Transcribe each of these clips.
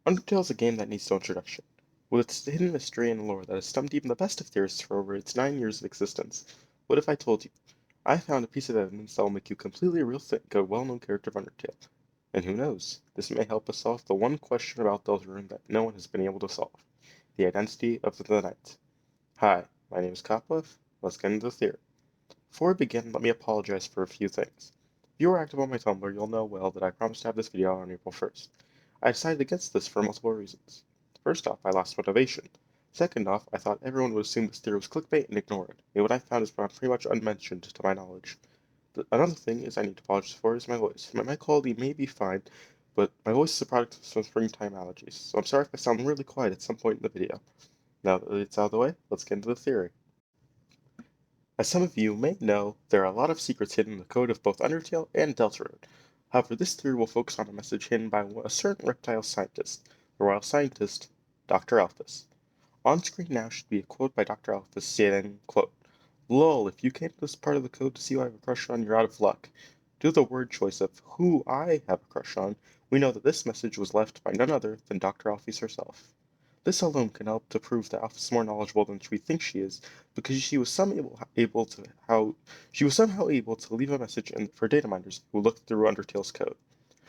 Undertale is a game that needs no introduction. With its hidden mystery and lore that has stumped even the best of theorists for over its 9 years of existence, what if I told you? I found a piece of evidence that will make you completely rethink a well-known character of Undertale. And who knows, this may help us solve the one question about Deltarune that no one has been able to solve, the identity of the Knight. Hi, my name is Koplev. Let's get into the theory. Before we begin, let me apologize for a few things. If you are active on my Tumblr, you'll know well that I promised to have this video out on April 1st. I decided against this for multiple reasons. First off, I lost motivation. Second off, I thought everyone would assume this theory was clickbait and ignore it, and what I found is pretty much unmentioned to my knowledge. Another thing is I need to apologize for is my voice. My mic quality may be fine, but my voice is a product of some springtime allergies, so I'm sorry if I sound really quiet at some point in the video. Now that it's out of the way, let's get into the theory. As some of you may know, there are a lot of secrets hidden in the code of both Undertale and Deltarune. However, this theory will focus on a message hidden by a certain reptile scientist, the royal scientist, Dr. Alphys. On screen now should be a quote by Dr. Alphys saying, quote, "Lol, if you came to this part of the code to see who I have a crush on, you're out of luck. Due to the word choice of who I have a crush on, we know that this message was left by none other than Dr. Alphys herself. This alone can help to prove that Alphys is more knowledgeable than we think she is, because she was somehow able to leave a message for data miners who looked through Undertale's code.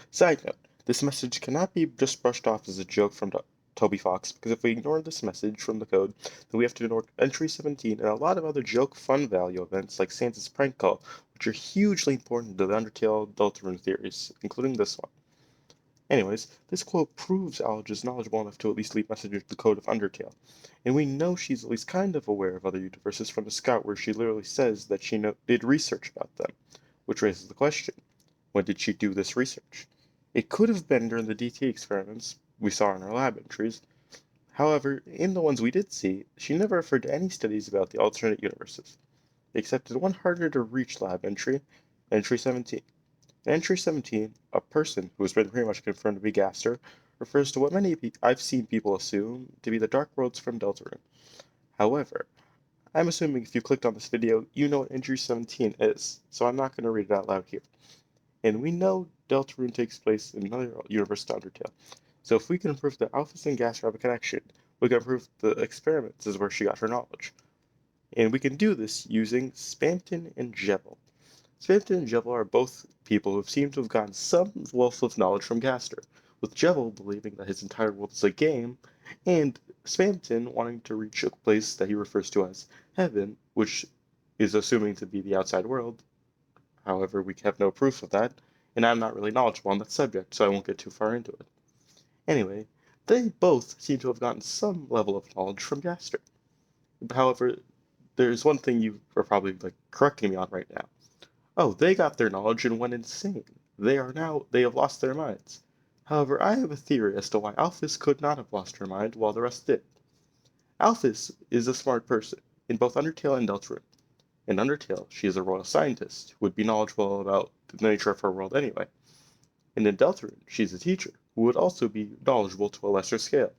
Side note, this message cannot be just brushed off as a joke from Toby Fox, because if we ignore this message from the code, then we have to ignore Entry 17 and a lot of other joke fun value events like Santa's prank call, which are hugely important to the Undertale Deltarune theories, including this one. Anyways, this quote proves Alge is knowledgeable enough to at least leave messages to the code of Undertale, and we know she's at least kind of aware of other universes from the Scout where she literally says that she did research about them, which raises the question, when did she do this research? It could have been during the DT experiments we saw in her lab entries. However, in the ones we did see, she never referred to any studies about the alternate universes, except in one harder to reach lab entry, Entry 17. In Entry 17, a person who has been pretty much confirmed to be Gaster refers to what I've seen people assume to be the Dark Worlds from Deltarune. However, I'm assuming if you clicked on this video, you know what Entry 17 is, so I'm not going to read it out loud here. And we know Deltarune takes place in another universe to Undertale. So if we can prove that Alphys and Gaster have a connection, we can prove the experiments is where she got her knowledge. And we can do this using Spamton and Jevil. Spamton and Jevil are both people who seem to have gotten some wealth of knowledge from Gaster, with Jevil believing that his entire world is a game, and Spamton wanting to reach a place that he refers to as heaven, which is assuming to be the outside world. However, we have no proof of that, and I'm not really knowledgeable on that subject, so I won't get too far into it. Anyway, they both seem to have gotten some level of knowledge from Gaster. However, there's one thing you are probably correcting me on right now. Oh, they got their knowledge and went insane. They have lost their minds. However, I have a theory as to why Alphys could not have lost her mind while the rest did. Alphys is a smart person, in both Undertale and Deltarune. In Undertale, she is a royal scientist who would be knowledgeable about the nature of her world anyway. And in Deltarune, she's a teacher who would also be knowledgeable to a lesser scale.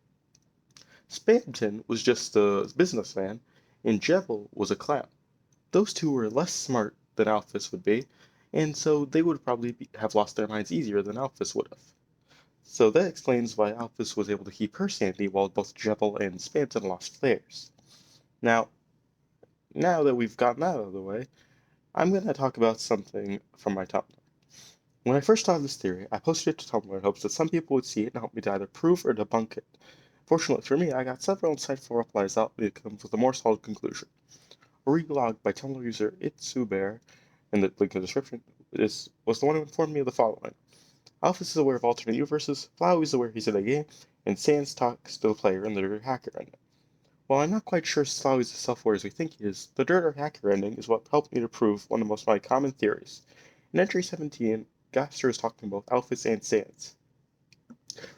Spamton was just a businessman, and Jevil was a clown. Those two were less smart than Alphys would be, and so they would probably have lost their minds easier than Alphys would have. So that explains why Alphys was able to keep her sanity while both Jevil and Spamton lost theirs. Now, now that we've gotten that out of the way, I'm going to talk about something from my Tumblr. When I first thought of this theory, I posted it to Tumblr in hopes that some people would see it and help me to either prove or debunk it. Fortunately for me, I got several insightful replies that come with a more solid conclusion. A relog by Tumblr user Itsubear, in the link in the description, was the one who informed me of the following. Alphys is aware of alternate universes, Flowey is aware he's in a game, and Sans talks to the player in the dirt hacker ending. While I'm not quite sure Flowey is as self-aware as we think he is, the dirt or hacker ending is what helped me to prove one of my common theories. In Entry 17, Gaster is talking about Alphys and Sans.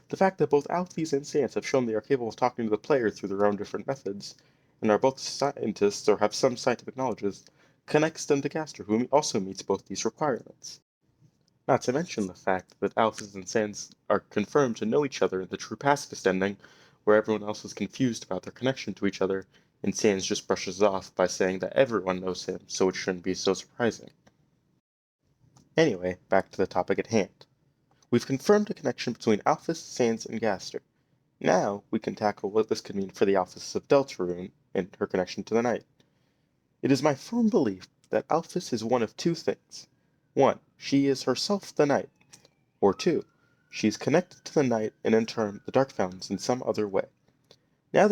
The fact that both Alphys and Sans have shown they are capable of talking to the player through their own different methods, and are both scientists or have some scientific knowledge, connects them to Gaster, who also meets both these requirements. Not to mention the fact that Alphys and Sans are confirmed to know each other in the true pacifist ending, where everyone else is confused about their connection to each other, and Sans just brushes it off by saying that everyone knows him, so it shouldn't be so surprising. Anyway, back to the topic at hand. We've confirmed a connection between Alphys, Sans, and Gaster. Now we can tackle what this could mean for the Alphys of Deltarune and her connection to the night. It is my firm belief that Alphys is one of two things. 1. She is herself the night. Or 2. She is connected to the night and in turn the Dark Fountains in some other way. Now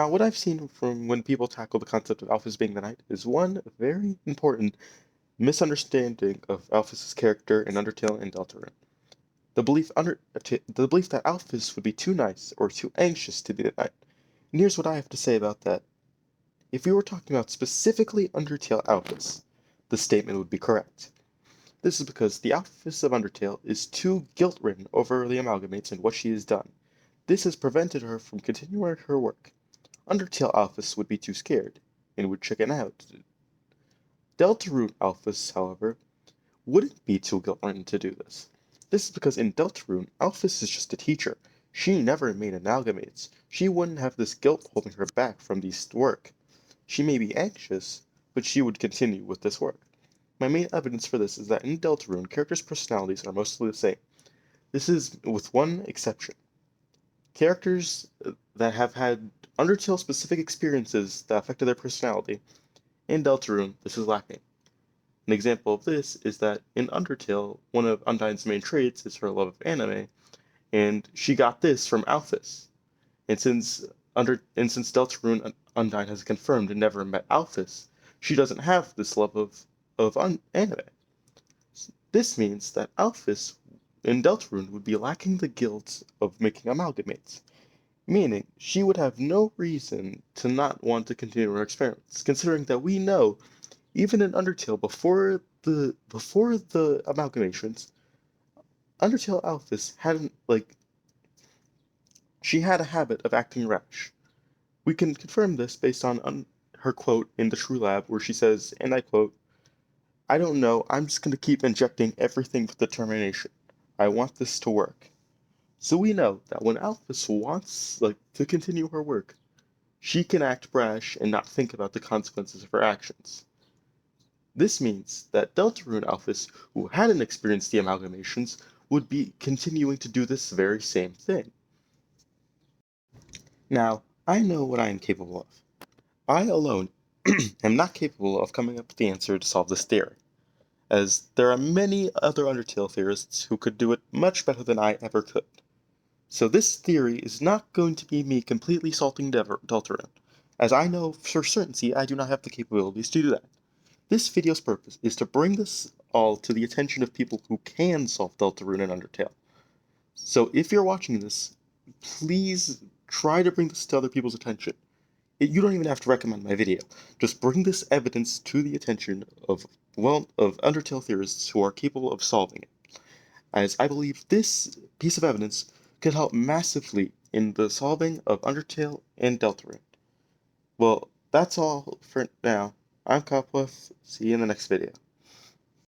what I've seen from when people tackle the concept of Alphys being the night is one very important misunderstanding of Alphys' character in Undertale and Deltarune. The belief that Alphys would be too nice or too anxious to be the night. And here's what I have to say about that. If we were talking about specifically Undertale Alphys, the statement would be correct. This is because the Alphys of Undertale is too guilt-ridden over the amalgamates and what she has done. This has prevented her from continuing her work. Undertale Alphys would be too scared, and would chicken out. Deltarune Alphys, however, wouldn't be too guilt-ridden to do this. This is because in Deltarune, Alphys is just a teacher. She never made amalgamates. She wouldn't have this guilt holding her back from this work. She may be anxious, but she would continue with this work. My main evidence for this is that in Deltarune, characters' personalities are mostly the same. This is with one exception. Characters that have had Undertale-specific experiences that affected their personality, in Deltarune, this is lacking. An example of this is that in Undertale, one of Undyne's main traits is her love of anime, and she got this from Alphys. And since Deltarune Undyne has confirmed and never met Alphys, she doesn't have this love of anime. This means that Alphys in Deltarune would be lacking the guilt of making amalgamates, meaning she would have no reason to not want to continue her experiments, considering that we know, even in Undertale, before the amalgamations, Undertale Alphys she had a habit of acting rash. We can confirm this based on her quote in the True Lab where she says, and I quote, "I don't know, I'm just going to keep injecting everything with determination. I want this to work." So we know that when Alphys wants to continue her work, she can act brash and not think about the consequences of her actions. This means that Deltarune Alphys, who hadn't experienced the amalgamations, would be continuing to do this very same thing. Now, I know what I am capable of. I alone am not capable of coming up with the answer to solve this theory, as there are many other Undertale theorists who could do it much better than I ever could. So this theory is not going to be me completely salting Deltarune, as I know for certainty I do not have the capabilities to do that. This video's purpose is to bring this all to the attention of people who can solve Deltarune and Undertale. So if you're watching this, please try to bring this to other people's attention. You don't even have to recommend my video. Just bring this evidence to the attention of Undertale theorists who are capable of solving it, as I believe this piece of evidence could help massively in the solving of Undertale and Deltarune. Well, that's all for now. I'm Copwith. See you in the next video.